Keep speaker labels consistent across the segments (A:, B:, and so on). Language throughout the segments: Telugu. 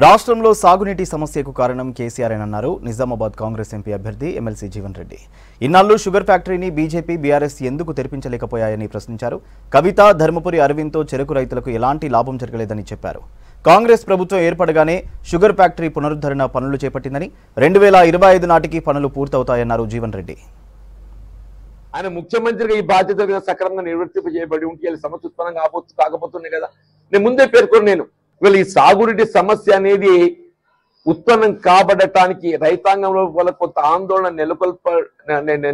A: రాష్ట్రంలో సాగునీటి సమస్యకు కారణం కేసీఆర్ అని అన్నారు నిజామాబాద్ కాంగ్రెస్ ఎంపీ అభ్యర్థి ఎమ్మెల్సీ జీవన్ రెడ్డి. ఇన్నాళ్లు షుగర్ ఫ్యాక్టరీని బీజేపీ బీఆర్ఎస్ ఎందుకు తెరిపించలేకపోయాయని ప్రశ్నించారు. కవిత, ధర్మపురి అరవింద్తో చెరకు రైతులకు ఎలాంటి లాభం జరగలేదని చెప్పారు. కాంగ్రెస్ ప్రభుత్వం ఏర్పడగానే షుగర్ ఫ్యాక్టరీ పునరుద్ధరణ పనులు చేపట్టిందని 2025 నాటికి పనులు పూర్తవుతాయన్నారు జీవన్ రెడ్డి.
B: ఆయన ముఖ్యమంత్రిగా ఈ బాధ్యత సక్రమంగా నిర్వర్తింపజేయబడి ఉంటే సమస్య ఉత్పన్నం కాకపోతున్నాయి కదా. నేను ముందే పేర్కొని వీళ్ళు ఈ సాగునీటి సమస్య అనేది ఉత్పన్నం కాబడటానికి రైతాంగంలో వాళ్ళ కొంత ఆందోళన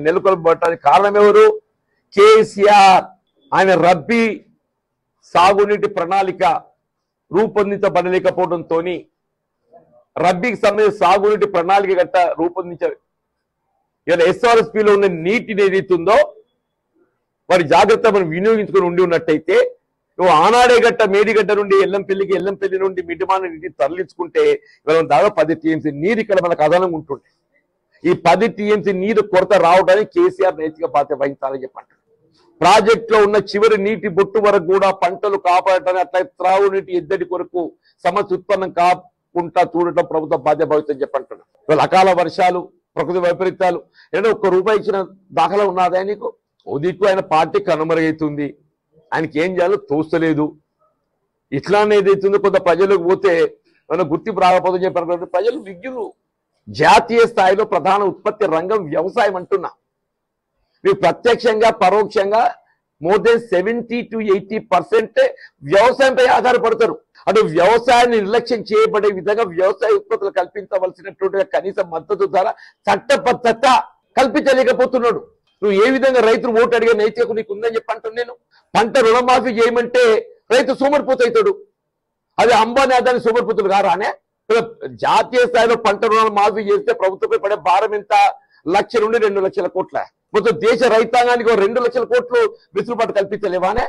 B: నెలకొల్పడానికి కారణం ఎవరు? కేసీఆర్. ఆయన రబ్బీ సాగునీటి ప్రణాళిక రూపొందించబడలేకపోవడంతో రబ్బీకి సంబంధించిన సాగునీటి ప్రణాళిక గట్ట ఇలా ఎస్ఆర్ఎస్పీలో ఉన్న నీటిని ఏదైతుందో వారి జాగ్రత్త మనం వినియోగించుకొని ఉండి ఉన్నట్టయితే నువ్వు ఆనాడే గట్ట మేడిగడ్డ నుండి ఎల్లంపల్లి నుండి మిడ్డిమాన నీటిని తరలించుకుంటే ఇవాళ దాదాపు 10 టీఎంసీ నీరు ఇక్కడ మనకు అదనంగా ఉంటుండే. ఈ 10 టీఎంసీ నీరు కొరత రావడానికి కేసీఆర్ నైతిక బాధ్యత వహించాలని చెప్పంటారు. ప్రాజెక్టులో ఉన్న చివరి నీటి బొట్టు వరకు కూడా పంటలు కాపాడటానికి అట్లా త్రాగునీటి ఎద్దడి కొరకు సమస్య ఉత్పన్నం కాకుండా చూడటం ప్రభుత్వ బాధ్యత వహించని చెప్పంటున్నారు. ఇవాళ అకాల వర్షాలు, ప్రకృతి వైపరీత్యాలు ఏదో ₹1 ఇచ్చిన దాఖలా ఉన్నదా నీకు? ఓదిక్కు ఆయన పార్టీ కనుమరుగైతుంది, ఆయనకి ఏం చేయాలో తోస్తలేదు. ఇట్లానే ఏదైతుందో కొంత ప్రజలకు పోతే మనం గుర్తింపు రాకపోతుందని చెప్పారు. ప్రజలు విజ్ఞులు. జాతీయ స్థాయిలో ప్రధాన ఉత్పత్తి రంగం వ్యవసాయం అంటున్నా. మీరు ప్రత్యక్షంగా పరోక్షంగా మోర్ దెన్ 70 to 80% వ్యవసాయంపై ఆధారపడతారు. అటు వ్యవసాయాన్ని నిర్లక్ష్యం చేయబడే విధంగా వ్యవసాయ ఉత్పత్తులు కల్పించవలసినటువంటి కనీస మద్దతు ధర చట్టబద్ధత కల్పించలేకపోతున్నాడు. నువ్వు ఏ విధంగా రైతులు ఓటు అడిగే నైతికత నీకు ఉందని చెప్పి అంటాను నేను. పంట రుణమాఫీ చేయమంటే రైతు సోమరిపోతాడు. అది అంబానీ అదాని సోమరిపోతులు కారానే. జాతీయ స్థాయిలో పంట రుణాలు మాఫీ చేస్తే ప్రభుత్వంపై పడే భారం ఎంత? 1,00,000 నుండి 2 లక్షల కోట్ల. మొత్తం దేశ రైతాంగానికి 2 లక్షల కోట్లు వెసులుబాటు కల్పించలేవానే.